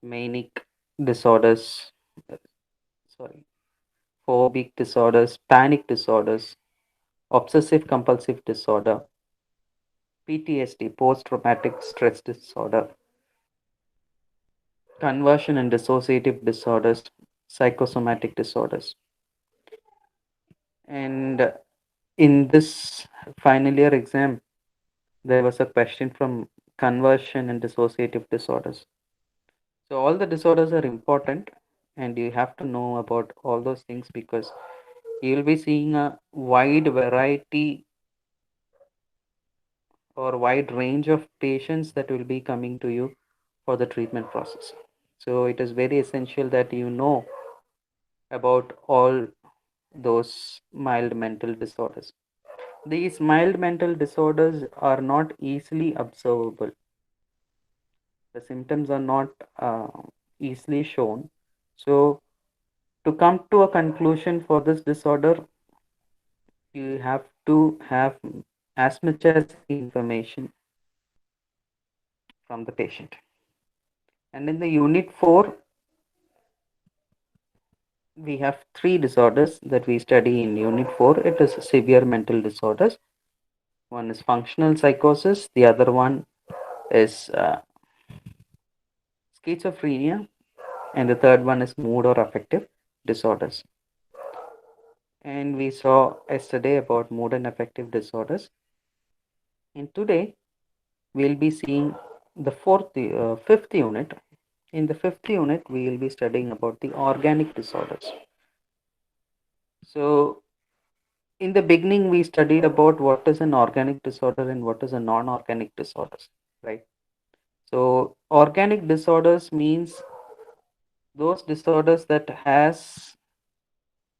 manic disorders, uh, sorry, phobic disorders, panic disorders, obsessive compulsive disorder, PTSD, post traumatic stress disorder, conversion and dissociative disorders, psychosomatic disorders. And in this final year exam, there was a question from conversion and dissociative disorders. So, all the disorders are important, and you have to know about all those things because you'll be seeing a wide variety or wide range of patients that will be coming to you for the treatment process. So, it is very essential that you know about all those mild mental disorders. These mild mental disorders are not easily observable. The symptoms are not easily shown. So, to come to a conclusion for this disorder, you have to have as much as the information from the patient. And in the unit 4, we have three disorders that we study in unit 4. It is severe mental disorders. One is functional psychosis, the other one is schizophrenia, and the third one is mood or affective disorders. And we saw yesterday about mood and affective disorders. And today we'll be seeing the fifth unit. In the fifth unit, we will be studying about the organic disorders. So, in the beginning, we studied about what is an organic disorder and what is a non-organic disorders, right? So, organic disorders means those disorders that has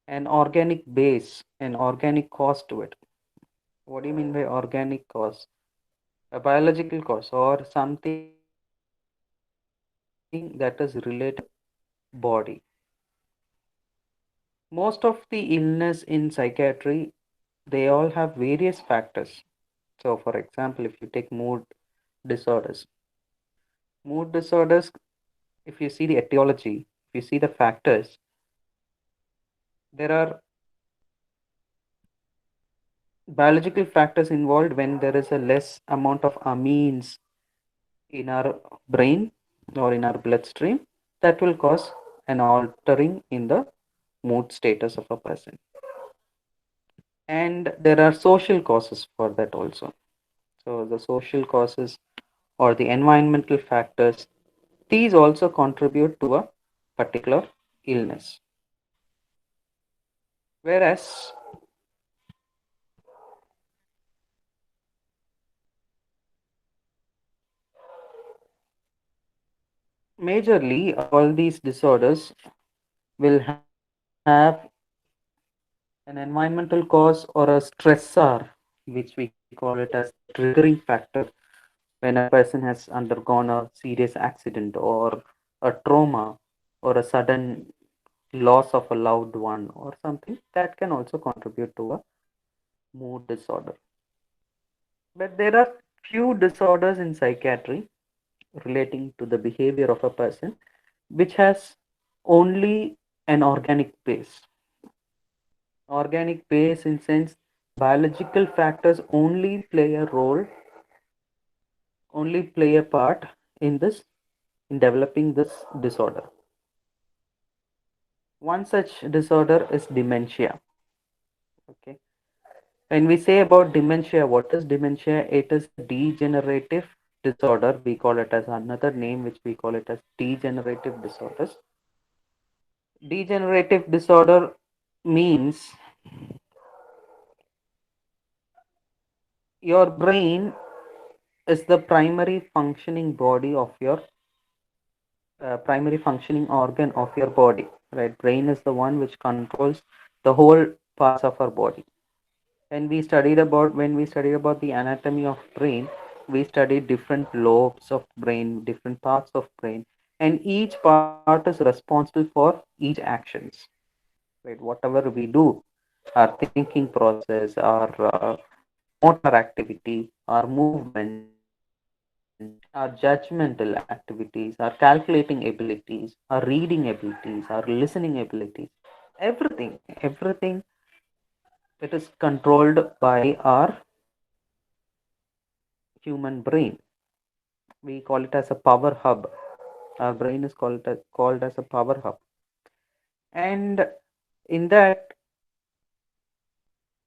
an organic base, an organic cause to it. What do you mean by organic cause? A biological cause or something that is related to the body. Most of the illness in psychiatry, they all have various factors. So, for example, if you take disorders, mood disorders, if you see the etiology, if you see the factors, there are biological factors involved when there is a less amount of amines in our brain or in our bloodstream that will cause an altering in the mood status of a person. And there are social causes for that also. So, the social causes or the environmental factors, these also contribute to a particular illness. Whereas majorly all these disorders will have an environmental cause or a stressor, which we call it as the triggering factor when a person has undergone a serious accident or a trauma or a sudden loss of a loved one or something that can also contribute to a mood disorder. But there are few disorders in psychiatry relating to the behavior of a person which has only an organic base. Organic base in sense biological factors only play a part in this in developing this disorder. One such disorder is dementia. Okay. When we say about dementia, what is dementia? It is a degenerative disorder. We call it as another name, which we call it as degenerative disorders. Degenerative disorder means your brain is the primary functioning organ of your body, right? Brain is the one which controls the whole parts of our body. And when we studied about the anatomy of brain, we studied different lobes of brain, different parts of brain, and each part is responsible for each actions, right? Whatever we do, our thinking process, our motor activity, our movements, our judgmental activities, our calculating abilities, our reading abilities, our listening abilities, everything that is controlled by our human brain. We call it as a power hub. Our brain is called as a power hub. And in that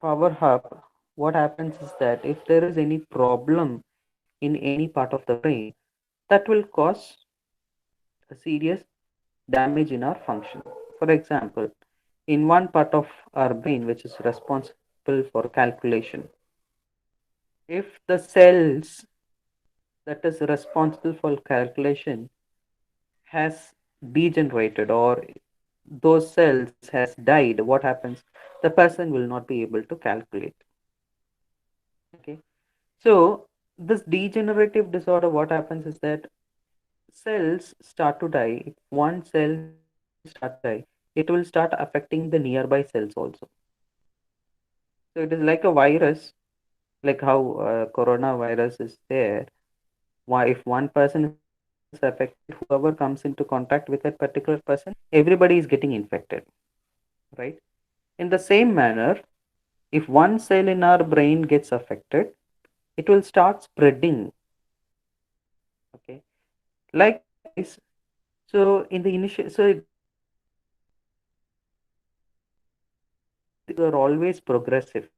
power hub, what happens is that if there is any problem in any part of the brain, that will cause a serious damage in our function. For example, in one part of our brain which is responsible for calculation, if the cells that is responsible for calculation has degenerated or those cells has died, what happens? The person will not be able to calculate. Okay. So this degenerative disorder, what happens is that cells start to die. If one cell start to die, it will start affecting the nearby cells also. So it is like a virus, like how coronavirus is there. Why, if one person is affected, whoever comes into contact with that particular person, everybody is getting infected, right? In the same manner, if one cell in our brain gets affected, it will start spreading. Okay. Likewise, so in the initial, so these diseases are always progressive.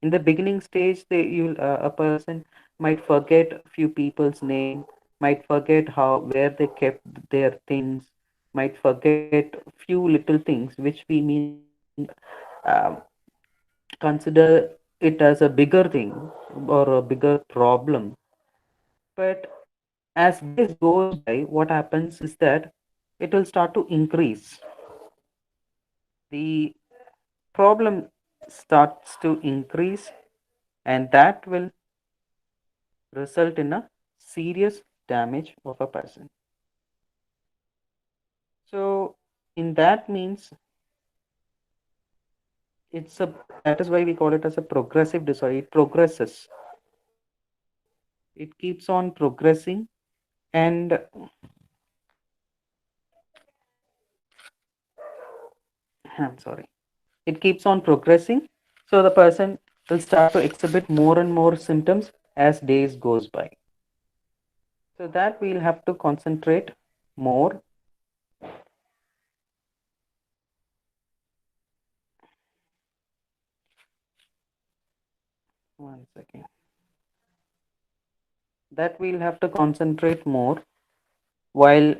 In the beginning stage, a person might forget a few people's name, might forget how where they kept their things, might forget few little things which we mean um, consider it as a bigger thing or a bigger problem. But as days goes by, what happens is that it will start to increase. The problem starts to increase, and that will result in a serious damage of a person. So in that means it's a that is why we call it as a progressive disorder. It progresses. It keeps on progressing, and I'm sorry. It keeps on progressing. So the person will start to exhibit more and more symptoms as days goes by. So that we'll have to concentrate more. One second. That we'll have to concentrate more. While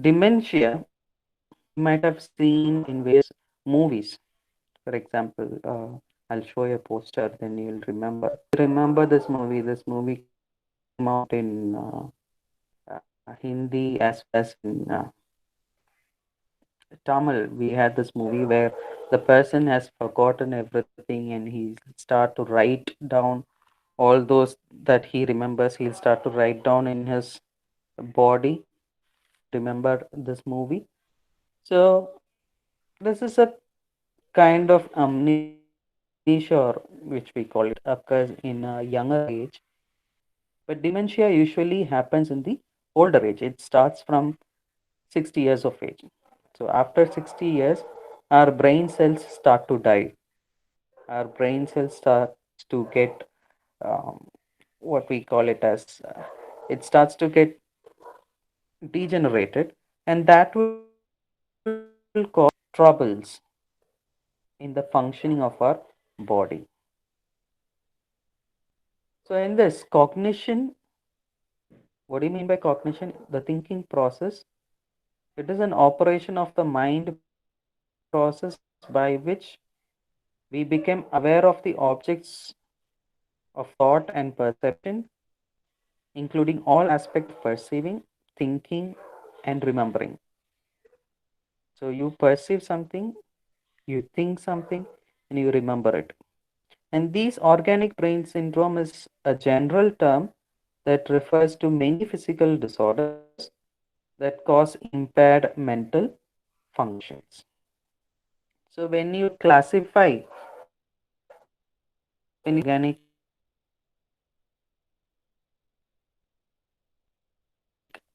dementia, we might have seen in various movies. For example, I'll show you a poster, then you'll remember. If you remember this movie came out in Hindi as well as in Tamil. We had this movie where the person has forgotten everything and he start to write down all those that he remembers. He'll start to write down in his body. Remember this movie? So this is a kind of amnesia, or which we call it, occurs in a younger age. But dementia usually happens in the older age. It starts from 60 years of age. So after 60 years, our brain cells start to die. Our brain cells starts to get um, what we call it as it starts to get degenerated, and that will cause troubles in the functioning of our body. So in this cognition, what do you mean by cognition? The thinking process. It is an operation of the mind process by which we become aware of the objects of thought and perception, including all aspects of perceiving, thinking, and remembering. So you perceive something, you think something, and you remember it. And these organic brain syndrome is a general term that refers to many physical disorders that cause impaired mental functions. So when you classify, when you classify organic brain syndrome,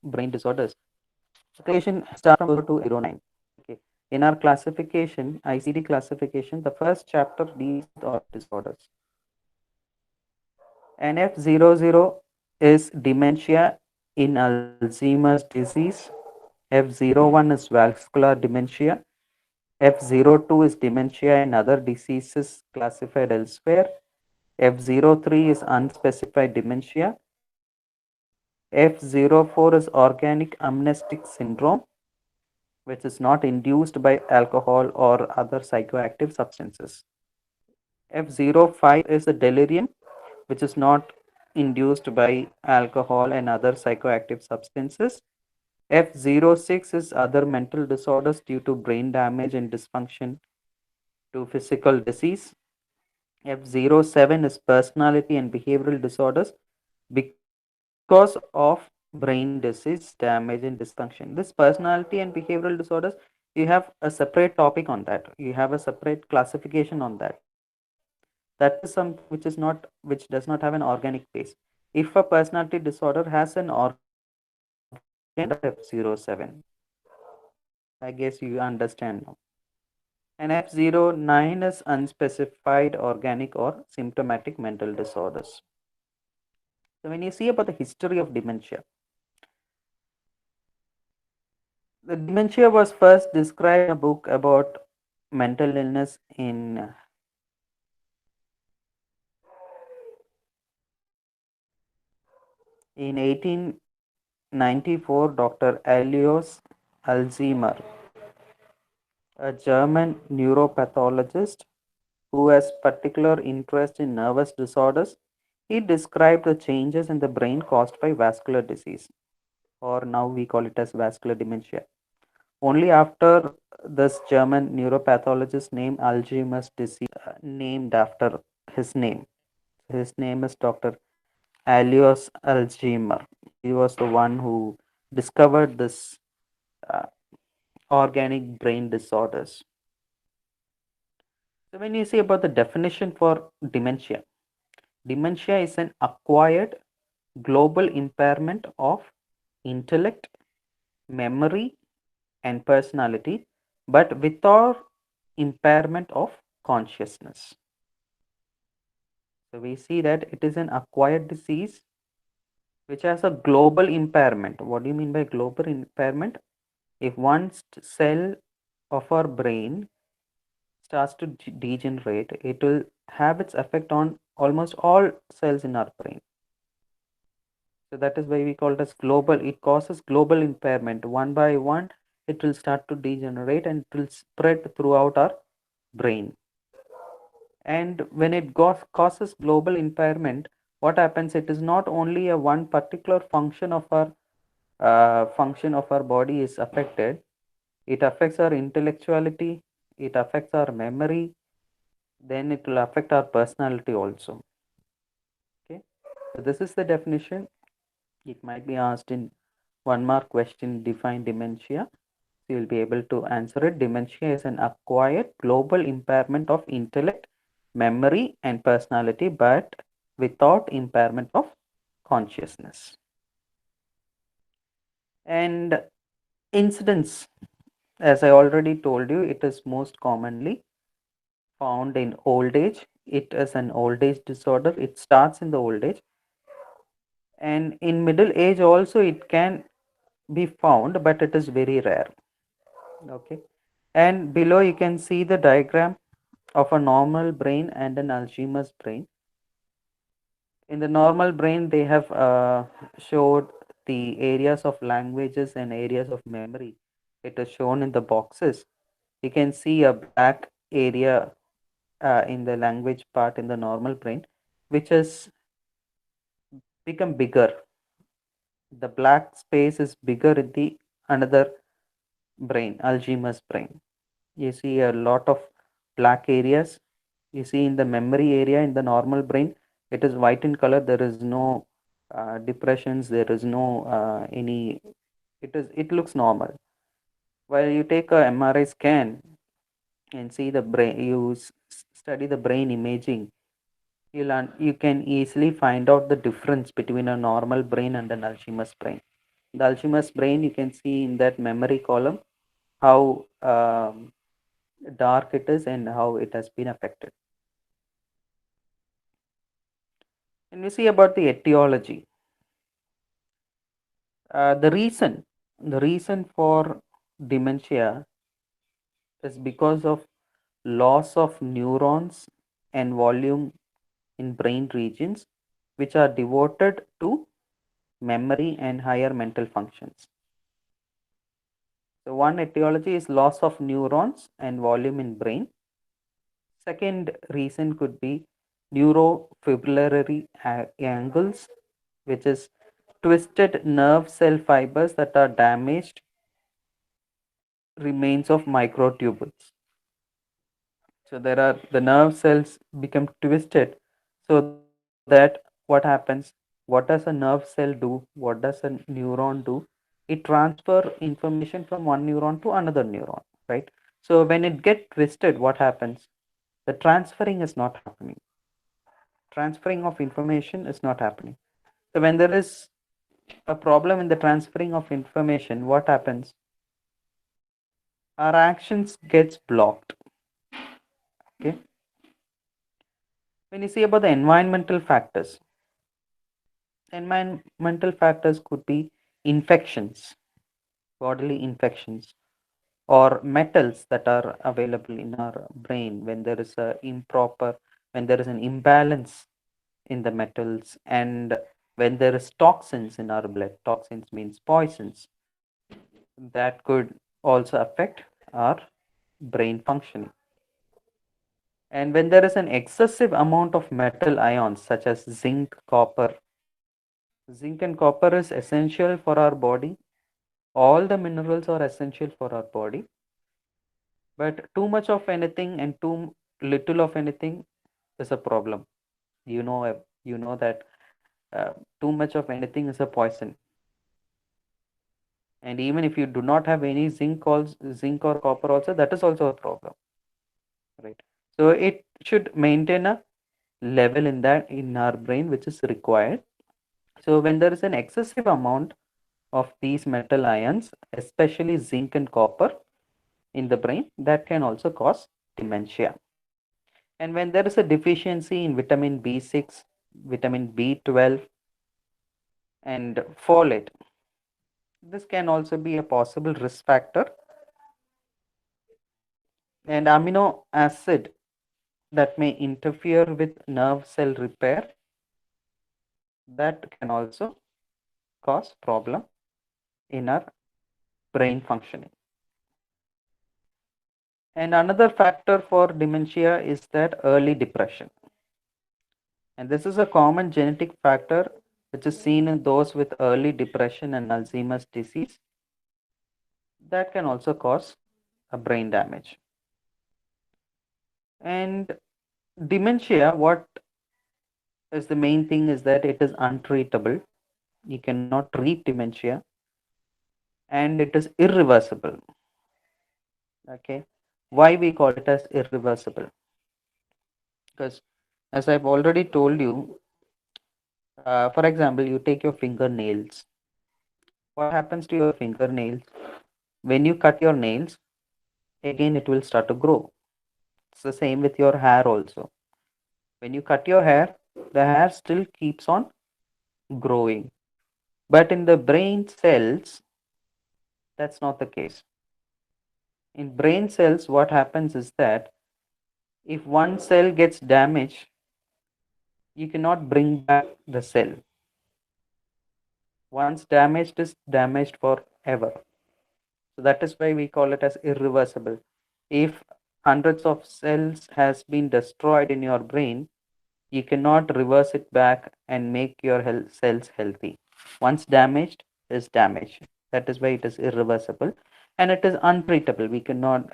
brain disorders. Classification starts from 0 to 09. Okay. In our classification, ICD classification, the first chapter deals with all the disorders. NF00 is dementia in Alzheimer's disease. F01 is vascular dementia. F02 is dementia in other diseases classified elsewhere. F03 is unspecified dementia. F04 is organic amnestic syndrome, which is not induced by alcohol or other psychoactive substances. F05 is the delirium, which is not induced by alcohol and other psychoactive substances. F06 is other mental disorders due to brain damage and dysfunction to physical disease. F07 is personality and behavioral disorders because of brain disease, damage, and dysfunction. This personality and behavioral disorders, you have a separate topic on that. You have a separate classification on that. That is something which does not have an organic base. If a personality disorder has an organic base, it is under F07. I guess you understand now. And F09 is unspecified organic or symptomatic mental disorders. So when you see about the history of dementia, the dementia was first described in a book about mental illness in 1894. Dr. Alois Alzheimer, a German neuropathologist who has particular interest in nervous disorders, he described the changes in the brain caused by vascular disease, or now we call it as vascular dementia. Only after this German neuropathologist named Alzheimer's disease named after his name. His name is Dr. Alois Alzheimer. He was the one who discovered this uh, organic brain disorders. So when you see about the definition for dementia, dementia is an acquired global impairment of intellect, memory, and personality, but without impairment of consciousness. So we see that it is an acquired disease which has a global impairment. What do you mean by global impairment? If one cell of our brain starts to degenerate, it will have its effect on almost all cells in our brain. So that is why we call it as global. It causes global impairment. One by one, it will start to degenerate and it will spread throughout our brain. And when it causes global impairment, what happens? It is not only a one particular function of our body is affected. It affects our intellectuality. It affects our memory. Then it will affect our personality also. Okay. So this is the definition. It might be asked in one mark question, define dementia. So you will be able to answer it. Dementia is an acquired global impairment of intellect, memory, and personality, but without impairment of consciousness. And incidence, as I already told you, it is most commonly found in old age. It is an old age disorder. It starts in the old age. And in middle age also it can be found, but it is very rare. Okay. And below you can see the diagram of a normal brain and an Alzheimer's brain. In the normal brain, they have showed the areas of languages and areas of memory. It is shown in the boxes. You can see a black area in the language part in the normal brain, which has become bigger. The black space is bigger in the another brain, Alzheimer's brain. You see a lot of black areas. You see in the memory area in the normal brain, it is white in color. There is no depressions. There is no any. It looks normal. While you take a MRI scan and see the brain, you study the brain imaging. You can easily find out the difference between a normal brain and an Alzheimer's brain. The Alzheimer's brain, you can see in that memory column how dark it is and how it has been affected. And we see about the etiology. The reason for dementia is because of loss of neurons and volume in brain regions which are devoted to memory and higher mental functions. So one etiology is loss of neurons and volume in brain. Second reason could be neurofibrillary angles, which is twisted nerve cell fibers that are damaged remains of microtubules. So there are the nerve cells become twisted so that what happens? What does a nerve cell do? What does a neuron do? It transfer information from one neuron to another neuron, right? So when it get twisted, what happens? The transferring is not happening. Transferring of information is not happening. So when there is a problem in the transferring of information, what happens? Our actions gets blocked. Okay. When you see about the environmental factors could be infections, bodily infections, or metals that are available in our brain when there is a improper, when there is an imbalance in the metals, and when there is toxins in our blood. Toxins means poisons that could also affect our brain functioning. And when there is an excessive amount of metal ions such as zinc, copper, zinc and copper is essential for our body. All the minerals are essential for our body, but too much of anything and too little of anything is a problem. You know that too much of anything is a poison. And even if you do not have any zinc or copper also, that is also a problem, right? So it should maintain a level in that in our brain which is required. So when there is an excessive amount of these metal ions, especially zinc and copper in the brain, that can also cause dementia. And when there is a deficiency in vitamin B6, vitamin B12, and folate, this can also be a possible risk factor. And amino acid that may interfere with nerve cell repair, that can also cause problem in our brain functioning. And another factor for dementia is that early depression. And this is a common genetic factor which is seen in those with early depression and Alzheimer's disease. That can also cause a brain damage. And dementia, what is the main thing is that it is untreatable. You cannot treat dementia, and it is irreversible. Okay. Why we call it as irreversible? Because as I've already told you, for example, you take your fingernails. What happens to your fingernails? When you cut your nails, again it will start to grow. It's the same with your hair also. When you cut your hair, the hair still keeps on growing. But in the brain cells, that's not the case. In brain cells, what happens is that if one cell gets damaged, you cannot bring back the cell. Once damaged is damaged forever. So that is why we call it as irreversible. If hundreds of cells has been destroyed in your brain, you cannot reverse it back and make your cells healthy. Once damaged is damaged. That is why it is irreversible, and it is untreatable.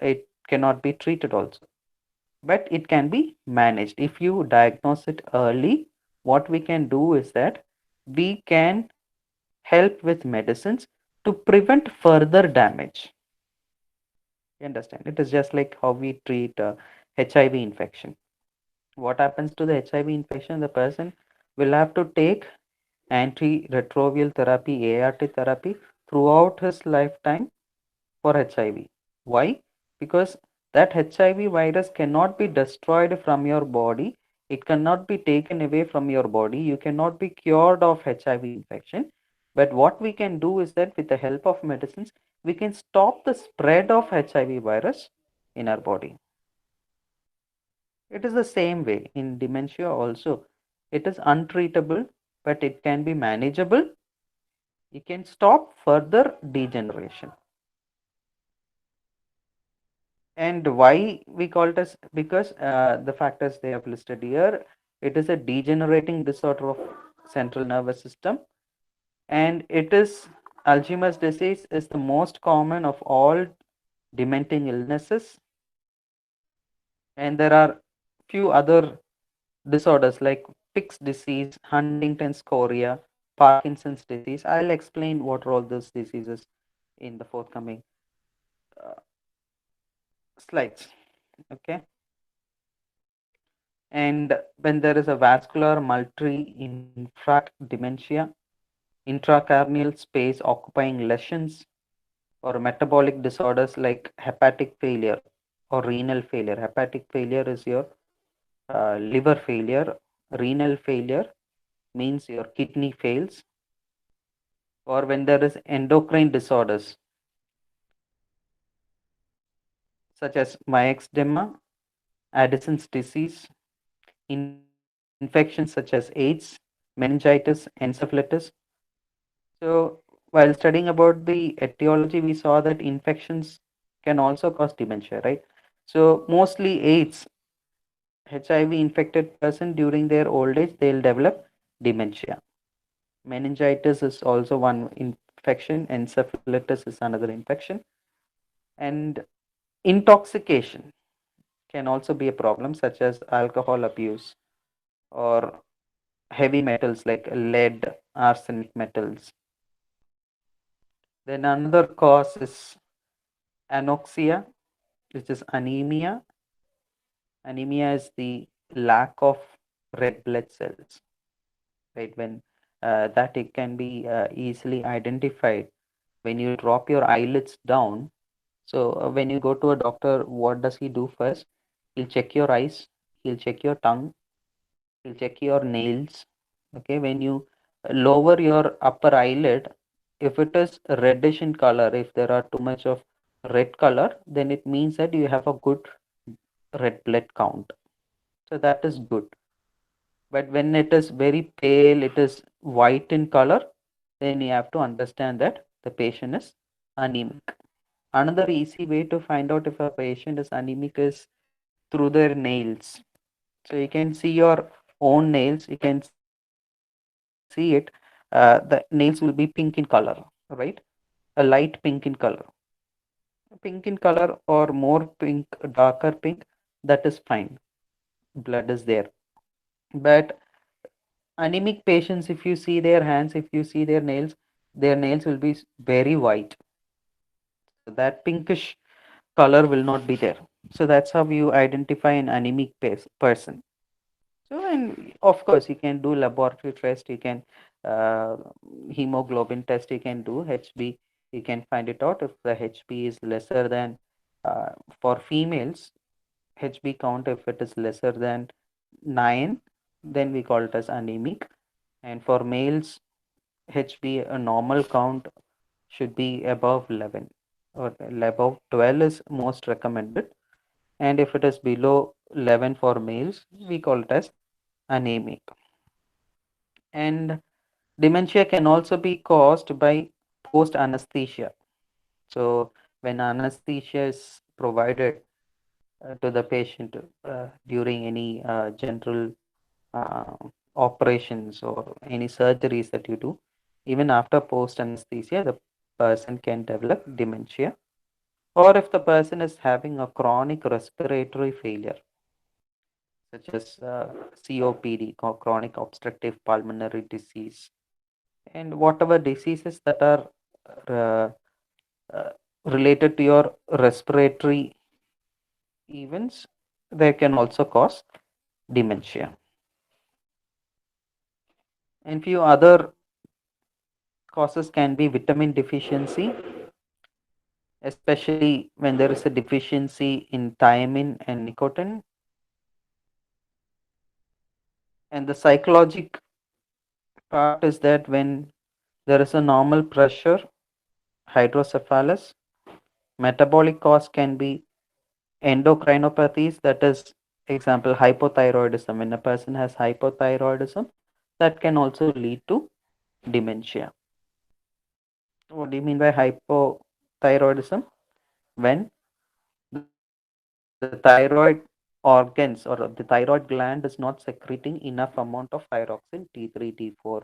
It cannot be treated also, but it can be managed. If you diagnose it early, what we can do is that we can help with medicines to prevent further damage. You understand? It is just like how we treat HIV infection. What happens to the HIV infection? The person will have to take antiretroviral therapy, ART therapy, throughout his lifetime for HIV. Why? Because that HIV virus cannot be destroyed from your body. It cannot be taken away from your body. You cannot be cured of HIV infection. But what we can do is that with the help of medicines, we can stop the spread of HIV virus in our body. It is the same way in dementia also. It is untreatable, but it can be manageable. You can stop further degeneration. And why we call it as, because the factors they have listed here, it is a degenerating disorder of central nervous system, and it is Alzheimer's disease is the most common of all dementing illnesses, and there are few other disorders like Pick's disease, Huntington's chorea, Parkinson's disease. I'll explain what are all those diseases in the forthcoming uh, slides. Okay. And when there is a vascular multi-infarct dementia, intracranial space occupying lesions, or metabolic disorders like hepatic failure or renal failure. Hepatic failure is your liver failure. Renal failure means your kidney fails. Or when there is endocrine disorders such as myxedema, Addison's disease, infections such as AIDS, meningitis, encephalitis. So, while studying about the etiology, we saw that infections can also cause dementia, right? So, mostly AIDS, HIV infected person during their old age, they'll develop dementia. Meningitis is also one infection, encephalitis is another infection, and intoxication can also be a problem, such as alcohol abuse or heavy metals like lead, arsenic metals. Then another cause is anoxia, which is anemia. Anemia is the lack of red blood cells, right? When that it can be easily identified when you drop your eyelids down. So when you go to a doctor, what does he do first? He'll check your eyes, he'll check your tongue, he'll check your nails. Okay, when you lower your upper eyelid, if it is reddish in color, if there are too much of red color, then it means that you have a good red blood count. So that is good. But when it is very pale, it is white in color, then you have to understand that the patient is anemic. Another easy way to find out if a patient is anemic is through their nails. So you can see your own nails, you can see it. The nails will be pink in color, right? A light pink in color. Pink in color or more pink, darker pink, that is fine. Blood is there. But anemic patients, if you see their hands, if you see their nails will be very white. So that pinkish color will not be there. So that's how you identify an anemic person. So, and of course, you can do laboratory test, you can uh, hemoglobin test, you can do HB, you can find it out if the HB is lesser than, for females, HB count, if it is lesser than 9, then we call it as anemic. And for males, HB, a normal count should be above 11 or above 12 is most recommended. And if it is below 11 for males, we call it as anemic. And dementia can also be caused by post anesthesia. So, when anesthesia is provided to the patient during any general uh, operations or any surgeries that you do, even after post anesthesia, the person can develop dementia. Or if the person is having a chronic respiratory failure, such as COPD, chronic obstructive pulmonary disease, and whatever diseases that are uh, uh, related to your respiratory events, they can also cause dementia. And few other Causes can be vitamin deficiency, especially when there is a deficiency in thiamine and nicotine. And the psychologic part is that when there is a normal pressure, hydrocephalus, metabolic cause can be endocrinopathies, that is, example, hypothyroidism. When a person has hypothyroidism, that can also lead to dementia. What do you mean by hypothyroidism? When the thyroid organs or the thyroid gland is not secreting enough amount of thyroxine T3, T4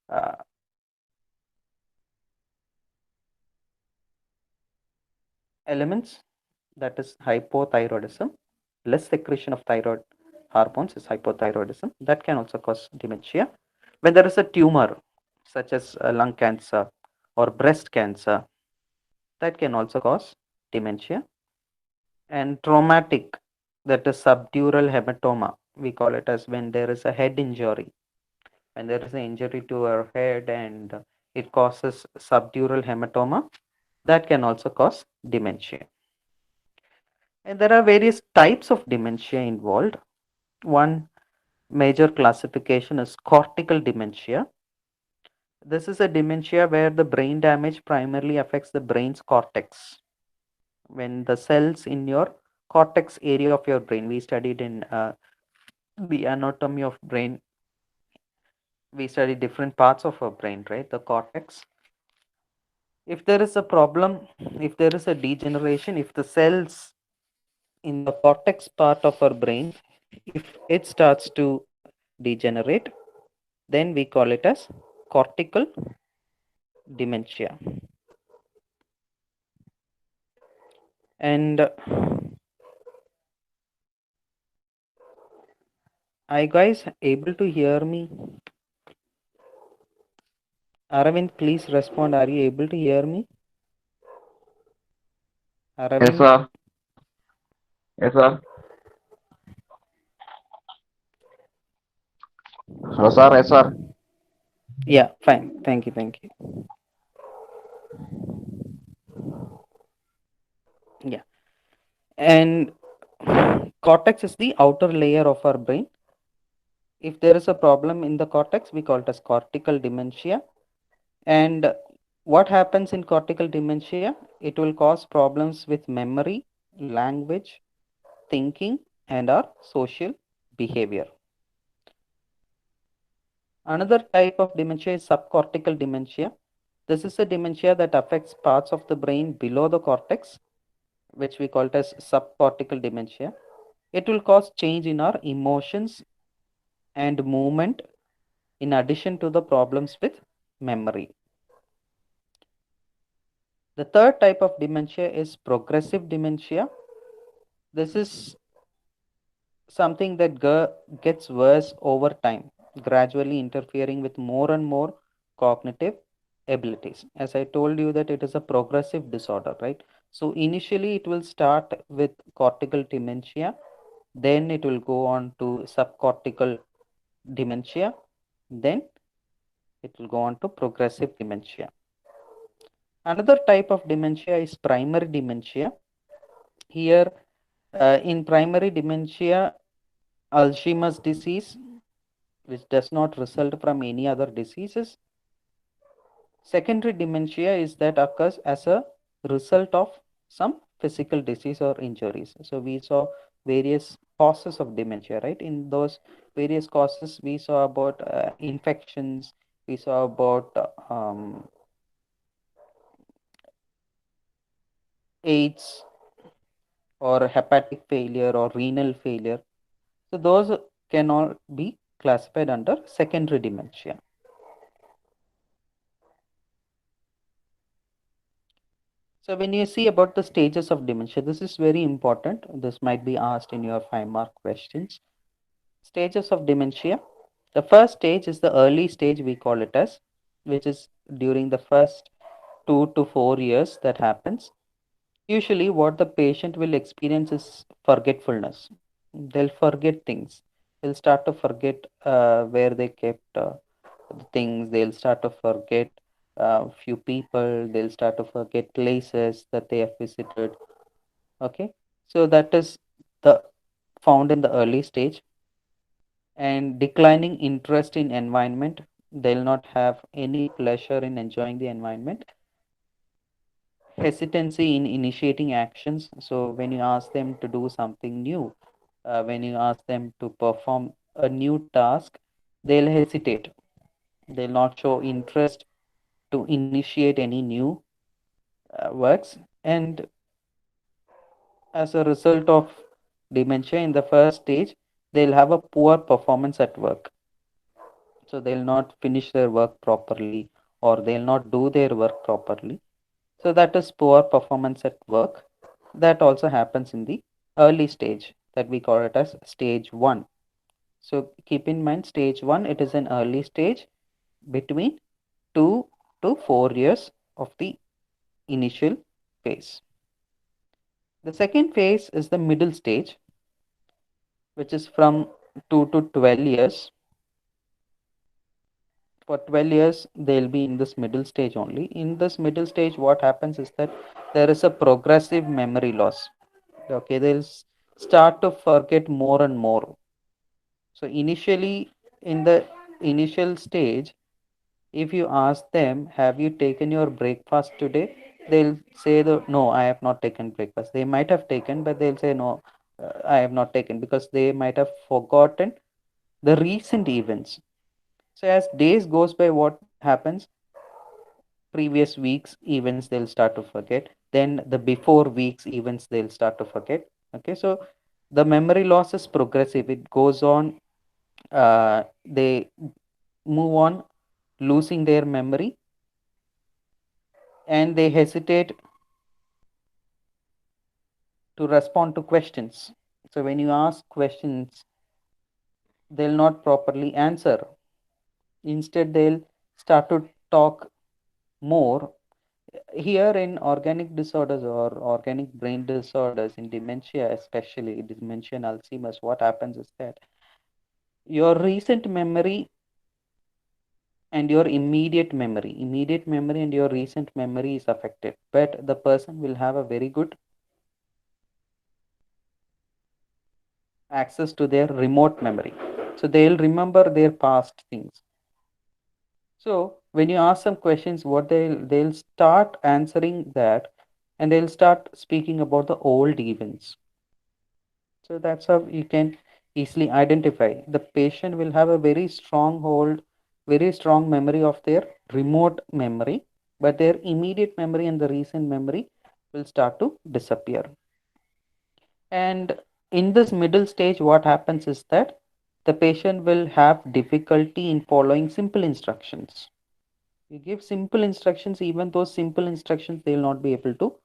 uh, elements, that is hypothyroidism. Less secretion of thyroid hormones is hypothyroidism. That can also cause dementia. When there is a tumor, such as lung cancer or breast cancer, that can also cause dementia. And traumatic, that is subdural hematoma, we call it as when there is a head injury. When there is an injury to our head and it causes subdural hematoma, that can also cause dementia. And there are various types of dementia involved. One major classification is cortical dementia. This is a dementia where the brain damage primarily affects the brain's cortex. When the cells in your cortex area of your brain, we studied in the anatomy of brain, we study different parts of our brain, right? The cortex. If there is a problem, if there is a degeneration, if the cells in the cortex part of our brain, if it starts to degenerate, then we call it as cortical dementia. And are you guys able to hear me? Aravind, please respond. Are you able to hear me? Yes, Aravind? sir. Yes, sir. Hello, sir. Yes, sir. Yeah, fine. Thank you. Thank you. Yeah. And cortex is the outer layer of our brain. If there is a problem in the cortex, we call it as cortical dementia. And what happens in cortical dementia? It will cause problems with memory, language, thinking, and our social behavior. Another type of dementia is subcortical dementia. This is a dementia that affects parts of the brain below the cortex, which we call it as subcortical dementia. It will cause change in our emotions and movement in addition to the problems with memory. The third type of dementia is progressive dementia. This is something that gets worse over time, gradually interfering with more and more cognitive abilities. As I told you that it is a progressive disorder, right? So initially it will start with cortical dementia, then it will go on to subcortical dementia, then it will go on to progressive dementia. Another type of dementia is primary dementia. Here, in primary dementia, Alzheimer's disease, which does not result from any other diseases. Secondary dementia is that occurs as a result of some physical disease or injuries. So we saw various causes of dementia, right? In those various causes, we saw about infections, we saw about AIDS or hepatic failure or renal failure. So those can all be classified under secondary dementia. So when you see about the stages of dementia, this is very important. This might be asked in your 5 mark questions. Stages of dementia. The first stage is the early stage, we call it as, which is during the first 2 to 4 years that happens. Usually what the patient will experience is forgetfulness. They'll forget things. They'll start to forget where they kept the things. They'll start to forget few people. They'll start to forget places that they have visited. Okay, so that is the found in the early stage. And declining interest in environment, they'll not have any pleasure in enjoying the environment. Hesitancy in initiating actions. So when you ask them to do something new, when you ask them to perform a new task, they'll hesitate. They'll not show interest to initiate any new works. And as a result of dementia in the first stage, they'll have a poor performance at work. So they'll not finish their work properly, or they'll not do their work properly. So that is poor performance at work. That also happens in the early stage, that we call it as stage 1. So keep in mind, stage 1, it is an early stage between 2 to 4 years of the initial phase. The second phase is the middle stage, which is from 2 to 12 years. For 12 years, they'll be in this middle stage only. In this middle stage, what happens is that there is a progressive memory loss. Okay, they'll start to forget more and more. So initially, in the initial stage, if you ask them, have you taken your breakfast today? They'll say, no, I have not taken breakfast. They might have taken, but they'll say, no, I have not taken, because they might have forgotten the recent events. So as days goes by, what happens? Previous weeks events they'll start to forget. Then the before weeks events they'll start to forget. Okay, so the memory loss is progressive. It goes on. They move on losing their memory, and they hesitate to respond to questions. So when you ask questions, they'll not properly answer. Instead, they'll start to talk more. Here in organic disorders or organic brain disorders, in dementia, especially dementia and Alzheimer's, what happens is that your recent memory and your immediate memory and your recent memory is affected, but the person will have a very good access to their remote memory. So they'll remember their past things. So when you ask some questions, what they'll start answering that, and they'll start speaking about the old events. So that's how you can easily identify. The patient will have a very strong hold, very strong memory of their remote memory, but their immediate memory and the recent memory will start to disappear. And in this middle stage, what happens is that the patient will have difficulty in following simple instructions. You give simple instructions, even those simple instructions they will not be able to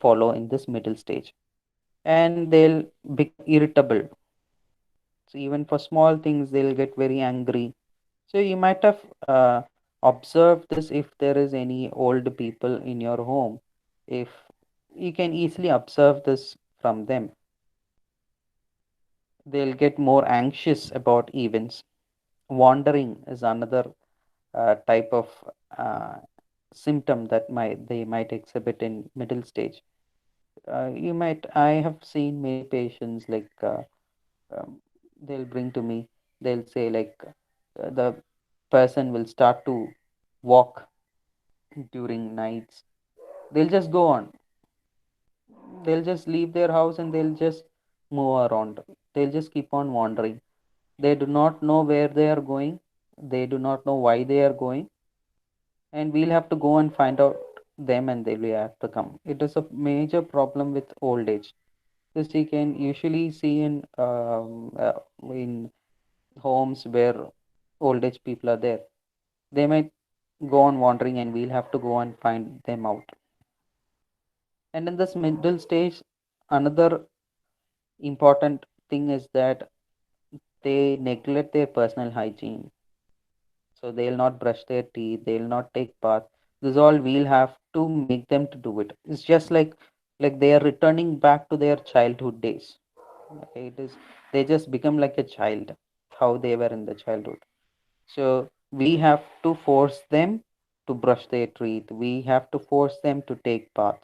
follow in this middle stage. And they'll become irritable. So even for small things, they'll get very angry. So you might have observed this if there is any old people in your home. If you can easily observe this from them, they'll get more anxious about events. Wandering is another type of uh, symptom that they might exhibit in middle stage. I have seen many patients like um, they'll bring to me. They'll say like the person will start to walk during nights. They'll just go on. They'll just leave their house and they'll just move around. They'll just keep on wandering. They do not know where they are going. They do not know why they are going, and we'll have to go and find out them, and they will have to come. It is a major problem with old age. This you can usually see in homes where old age people are there. They might go on wandering, and we'll have to go and find them out. And in this middle stage, another important thing is that they neglect their personal hygiene. So they'll not brush their teeth, they'll not take bath. This all we'll have to make them to do it. It's just like they are returning back to their childhood days. Okay, it is, they just become like a child, how they were in the childhood. So we have to force them to brush their teeth. We have to force them to take bath.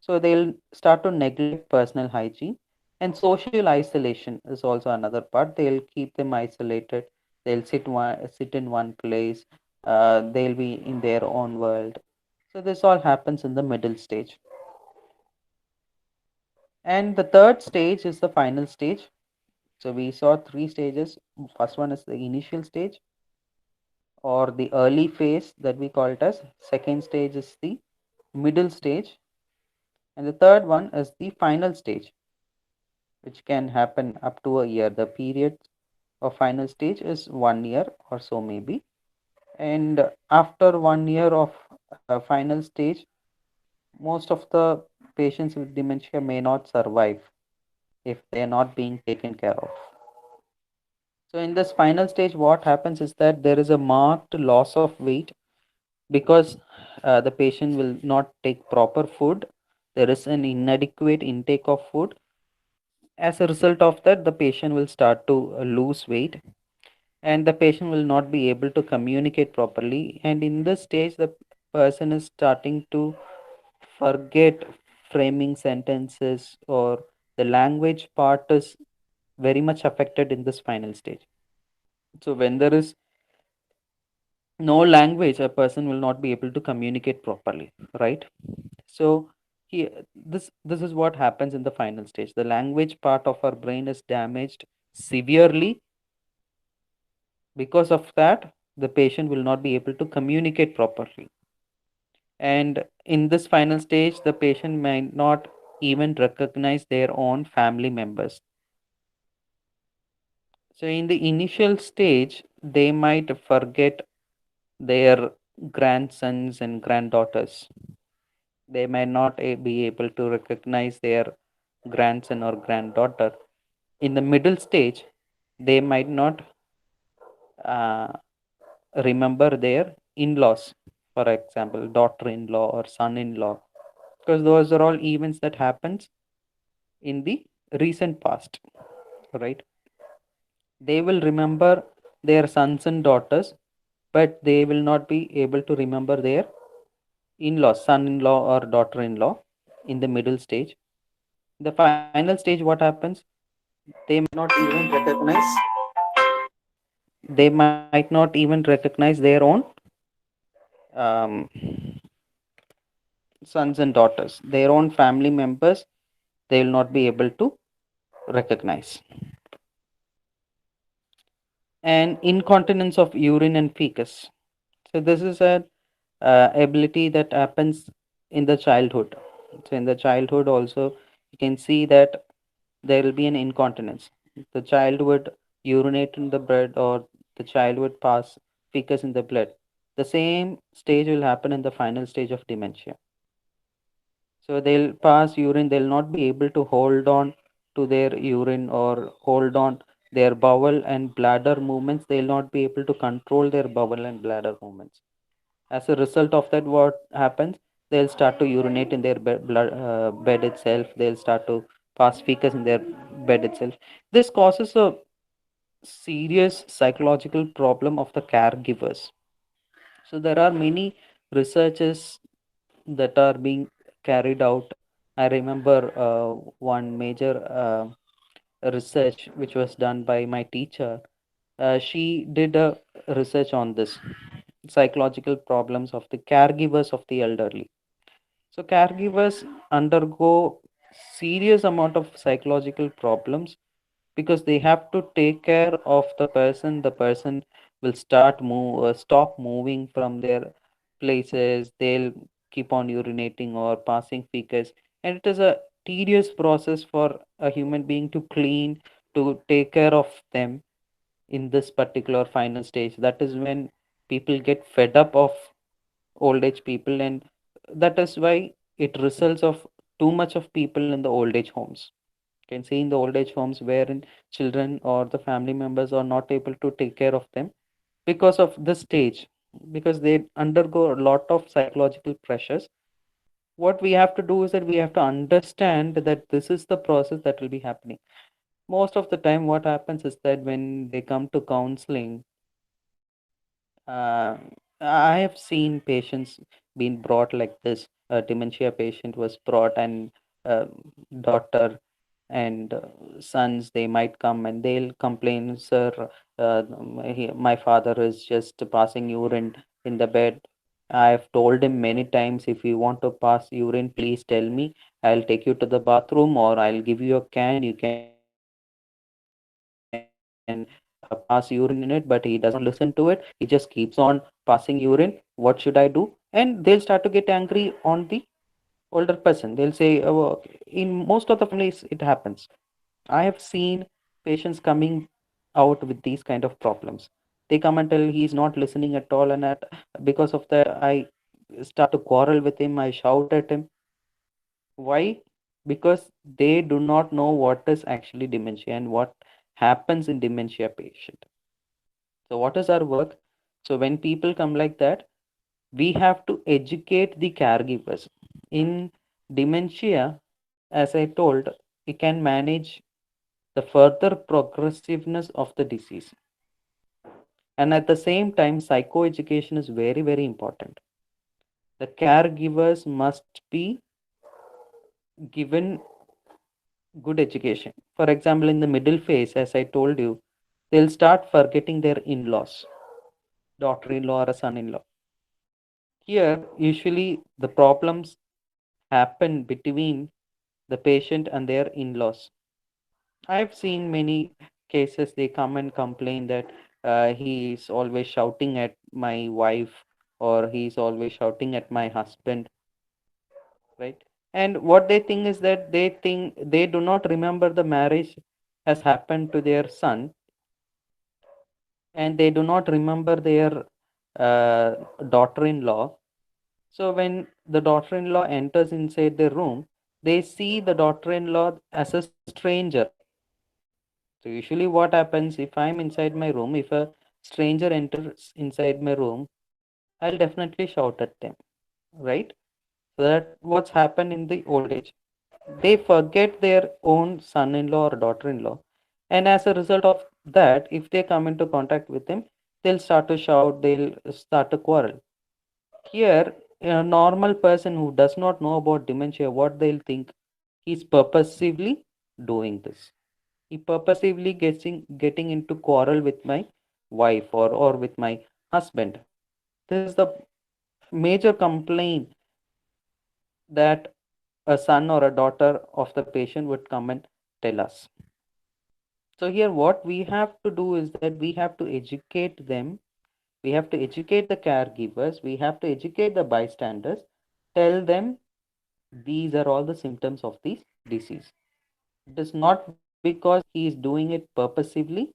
So they'll start to neglect personal hygiene. And social isolation is also another part. They'll keep them isolated. They'll sit in one place. They'll be in their own world. So this all happens in the middle stage. And the third stage is the final stage. So we saw three stages. First one is the initial stage or the early phase that we call it as. Second stage is the middle stage. And the third one is the final stage, which can happen up to a year. The period of final stage is 1 year or so, maybe. And after 1 year of final stage, most of the patients with dementia may not survive if they are not being taken care of. So, in this final stage, what happens is that there is a marked loss of weight because the patient will not take proper food. There is an inadequate intake of food. As a result of that, the patient will start to lose weight and the patient will not be able to communicate properly. And in this stage, the person is starting to forget framing sentences, or the language part is very much affected in this final stage. So, when there is no language, a person will not be able to communicate properly, right? So, this is what happens in the final stage. The language part of our brain is damaged severely. Because of that, the patient will not be able to communicate properly. And in this final stage, the patient might not even recognize their own family members. So, in the initial stage, they might forget their grandsons and granddaughters. They may not be able to recognize their grandson or granddaughter. In the middle stage, they might not uh, remember their in-laws, for example, daughter-in-law or son-in-law, because those are all events that happens in the recent past, right? They will remember their sons and daughters, but they will not be able to remember their in-laws, son-in-law or daughter-in-law in the middle stage. The final stage, what happens? They might not even recognize. They might not even recognize their own um, sons and daughters, their own family members. They will not be able to recognize. And incontinence of urine and fecus. So this is a ability that happens in the childhood. So in the childhood also, you can see that there will be an incontinence. The child would urinate in the blood, or the child would pass fecus in the blood. The same stage will happen in the final stage of dementia. So they'll pass urine, they'll not be able to hold on to their urine or hold on their bowel and bladder movements. They'll not be able to control their bowel and bladder movements. As a result of that, what happens? They'll start to urinate in their bed itself. They'll start to pass fecus in their bed itself. This causes a serious psychological problem of the caregivers. So there are many researches that are being carried out. I remember one major research which was done by my teacher. She did a research on this psychological problems of the caregivers of the elderly. So caregivers undergo serious amount of psychological problems because they have to take care of the person. The person will stop moving from their places. They'll keep on urinating or passing fecus, and it is a tedious process for a human being to clean, to take care of them in this particular final stage. That is when people get fed up of old age people, and that is why it results of too much of people in the old age homes. You can see in the old age homes wherein children or the family members are not able to take care of them because of this stage, because they undergo a lot of psychological pressures. What we have to do is that we have to understand that this is the process that will be happening. Most of the time what happens is that when they come to counseling, uh, I have seen patients being brought like this. A dementia patient was brought, and uh, daughter and sons, they might come and they'll complain, sir, my father is just passing urine in the bed. I've told him many times, if you want to pass urine, please tell me. I'll take you to the bathroom, or I'll give you a can. You can pass urine in it. But he doesn't listen to it. He just keeps on passing urine. What should I do? And they'll start to get angry on the older person. They'll say, oh, in most of the families, it happens. I have seen patients coming out with these kind of problems. They come and tell he's not listening at all, and because of that, I start to quarrel with him. I shout at him. Why? Because they do not know what is actually dementia and what happens in dementia patient. So, what is our work? So, when people come like that, we have to educate the caregivers. In dementia, as I told, we can manage the further progressiveness of the disease. And at the same time, psychoeducation is very, very important. The caregivers must be given good education. For example, in the middle phase, as I told you, they'll start forgetting their in laws, daughter in law or a son in law. Here, usually the problems happen between the patient and their in laws. I've seen many cases, they come and complain that he is always shouting at my wife, or he's always shouting at my husband, right? And what they think is that they think they do not remember the marriage has happened to their son, and they do not remember their uh, daughter-in-law. So when the daughter-in-law enters inside the room, they see the daughter-in-law as a stranger. So usually what happens, if I'm inside my room, if a stranger enters inside my room, I'll definitely shout at them, right? So that what's happened in the old age. They forget their own son-in-law or daughter-in-law. And as a result of that, if they come into contact with them, they'll start to shout, they'll start to quarrel. Here, a normal person who does not know about dementia, what they'll think, he's purposively doing this. He purposively getting into quarrel with my wife, or with my husband. This is the major complaint that a son or a daughter of the patient would come and tell us. So here what we have to do is that we have to educate them, we have to educate the caregivers, we have to educate the bystanders, tell them these are all the symptoms of this disease. It is not because he is doing it purposively,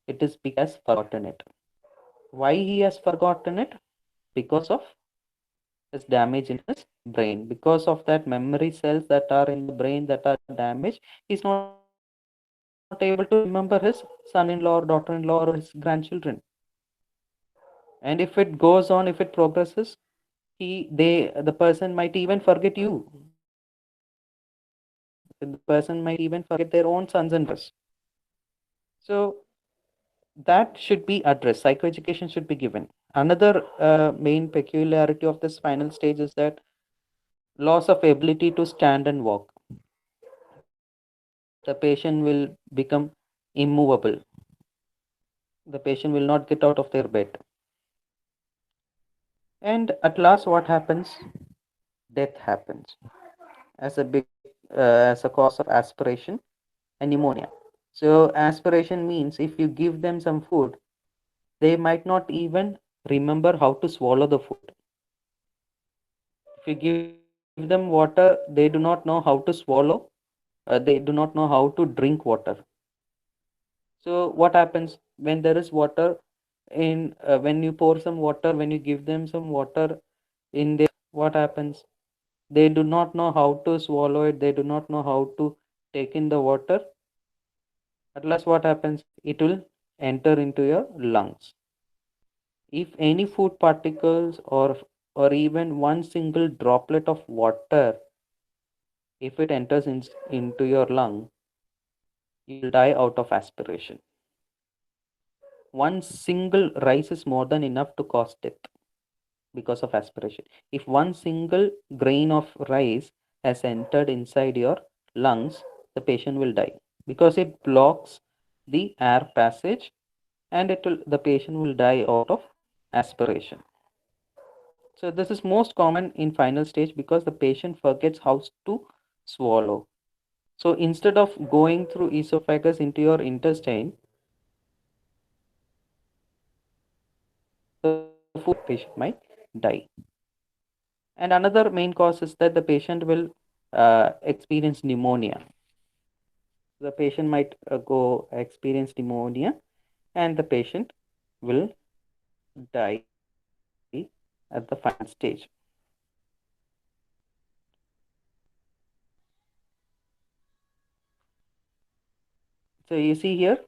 it is because he has forgotten it. Why he has forgotten it? Because of his damage in his brain. Because of that memory cells that are in the brain that are damaged, he's not able to remember his son-in-law or daughter-in-law or his grandchildren. And if it goes on, if it progresses, the person might even forget you. The person might even forget their own sons and daughters. So that should be addressed. Psychoeducation should be given. Another main peculiarity of this final stage is that loss of ability to stand and walk. The patient will become immovable. The patient will not get out of their bed. And at last, what happens? Death happens as a big as a cause of aspiration and pneumonia. So aspiration means if you give them some food, they might not even remember how to swallow the food. If you give them water, they do not know how to swallow. They do not know how to drink water. So what happens when there is water in when you pour some water, when you give them some water in their mouth, what happens? They do not know how to swallow it. They do not know how to take in the water. At last, what happens? It will enter into your lungs. If any food particles or even one single droplet of water, if it enters into your lung, you will die out of aspiration. one single rise is more than enough to cause death because of aspiration. If one single grain of rice has entered inside your lungs, the patient will die because it blocks the air passage, and the patient will die out of aspiration. So this is most common in final stage because the patient forgets how to swallow. So instead of going through esophagus into your intestine, the food patient might die. And another main cause is that the patient will experience pneumonia. The patient might go experience pneumonia, and the patient will die at the final stage. So you see here,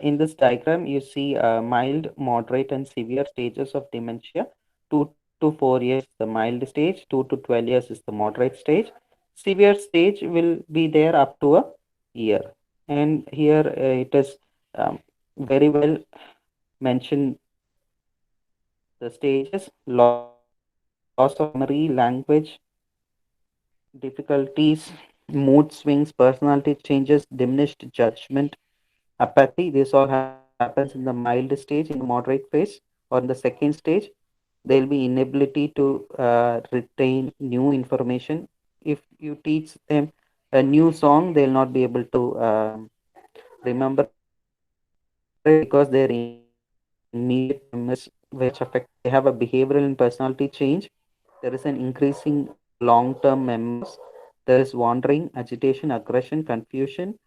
in this diagram, you see mild, moderate, and severe stages of dementia. 2 to 4 years is the mild stage, 2 to 12 years is the moderate stage. Severe stage will be there up to a year. And here it is very well mentioned the stages: loss of memory, language, difficulties, mood swings, personality changes, diminished judgment, apathy. This all happens in the mild stage. In the moderate phase or in the second stage, there will be inability to retain new information. If you teach them a new song, they will not be able to remember it because their immediate memories which affect, they have a behavioral and personality change. There is an increasing long term memory loss. There is wandering, agitation, aggression, confusion,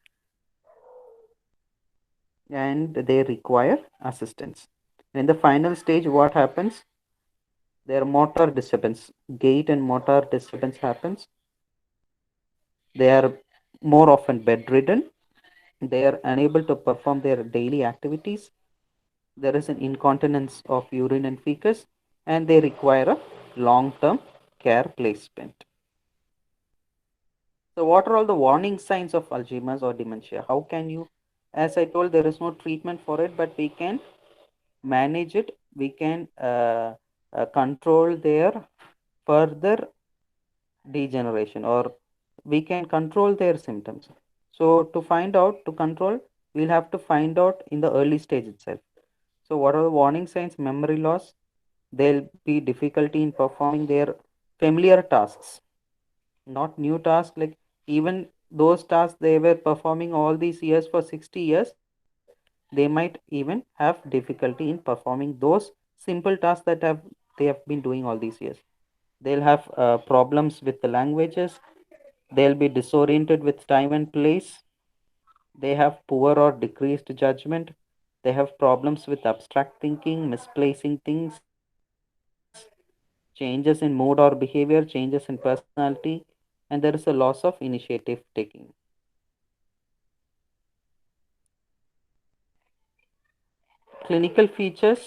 and they require assistance. In the final stage, what happens? Their motor disturbance, gait and motor disturbance happens. They are more often bedridden. They are unable to perform their daily activities. There is an incontinence of urine and feces, and they require a long-term care placement. So, what are all the warning signs of Alzheimer's or dementia? How can you, as I told, there is no treatment for it, but we can manage it. We can control their further degeneration, or we can control their symptoms. So to find out, to control, we'll have to find out in the early stage itself. So what are the warning signs? Memory loss. There'll be difficulty in performing their familiar tasks, not new tasks. Like even those tasks they were performing all these years for 60 years, they might even have difficulty in performing those simple tasks they have been doing all these years. They'll have problems with the languages. They'll be disoriented with time and place. They have poor or decreased judgment. They have problems with abstract thinking, misplacing things, changes in mood or behavior, changes in personality, and there is a loss of initiative taking. Clinical features,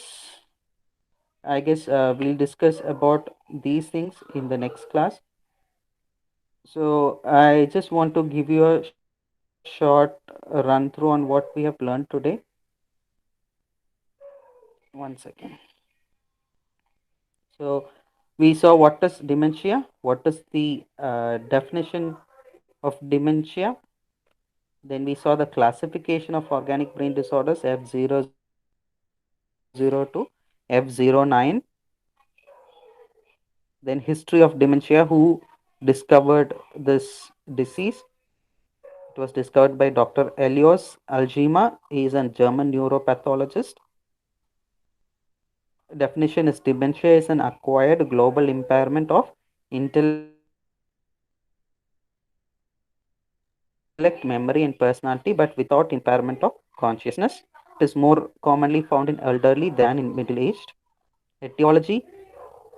I guess we'll discuss about these things in the next class. So I just want to give you a short run through on what we have learned today. One second. So we saw what is dementia, what is the definition of dementia. Then we saw the classification of organic brain disorders F00 to F09. Then history of dementia, who discovered this disease. It was discovered by Dr. Elios Alzheimer. He is a German neuropathologist. Definition is dementia is an acquired global impairment of intellect, memory, and personality, but without impairment of consciousness. It is more commonly found in elderly than in middle aged. Etiology: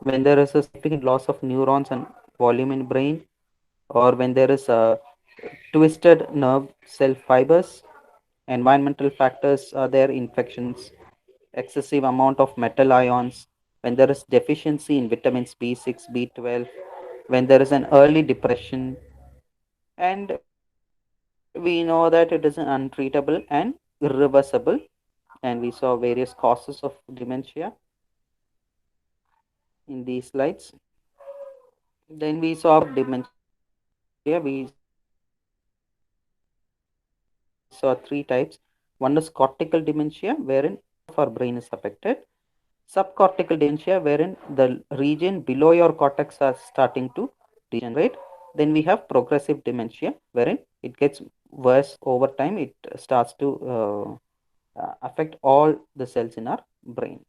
when there is a significant loss of neurons and volume in brain, or when there is a twisted nerve cell fibers. Environmental factors are there: infections, excessive amount of metal ions, when there is deficiency in vitamins B6, B12, when there is an early depression, and we know that it is an untreatable and irreversible disease. and we saw various causes of dementia in these slides. Then we saw dementia. We saw three types. One is cortical dementia, wherein majority of our brain is affected. Subcortical dementia, wherein the region below your cortex are starting to degenerate. Then we have progressive dementia, wherein it gets worse over time. It starts to affect all the cells in our brain.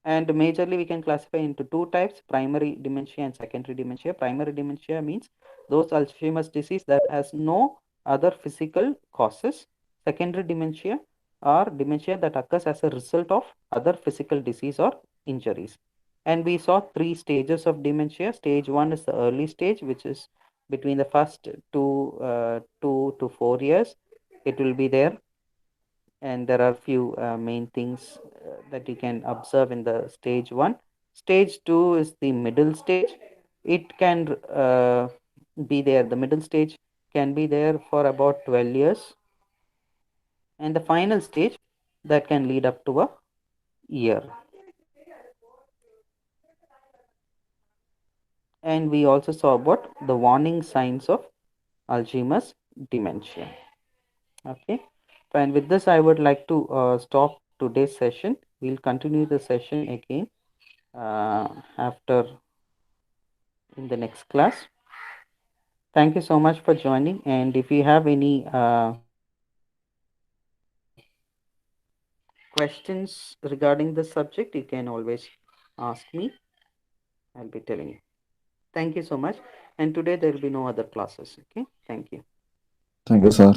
And majorly, we can classify into two types: primary dementia and secondary dementia. Primary dementia means those Alzheimer's disease that has no other physical causes. Secondary dementia are dementia that occurs as a result of other physical disease or injuries. And we saw three stages of dementia. Stage one is the early stage, which is between the first 2 to 4 years. It will be there, and there are few main things that you can observe in the stage one. Stage two is the middle stage. It can be there. The middle stage can be there for about 12 years, and the final stage that can lead up to a year. And we also saw about the warning signs of Alzheimer's dementia. Okay, and with this, I would like to stop today's session. We'll continue the session again after in the next class. Thank you so much for joining. And if you have any questions regarding the subject, you can always ask me. I'll be telling you. Thank you so much. And today there will be no other classes. Okay. Thank you. Thank you, sir.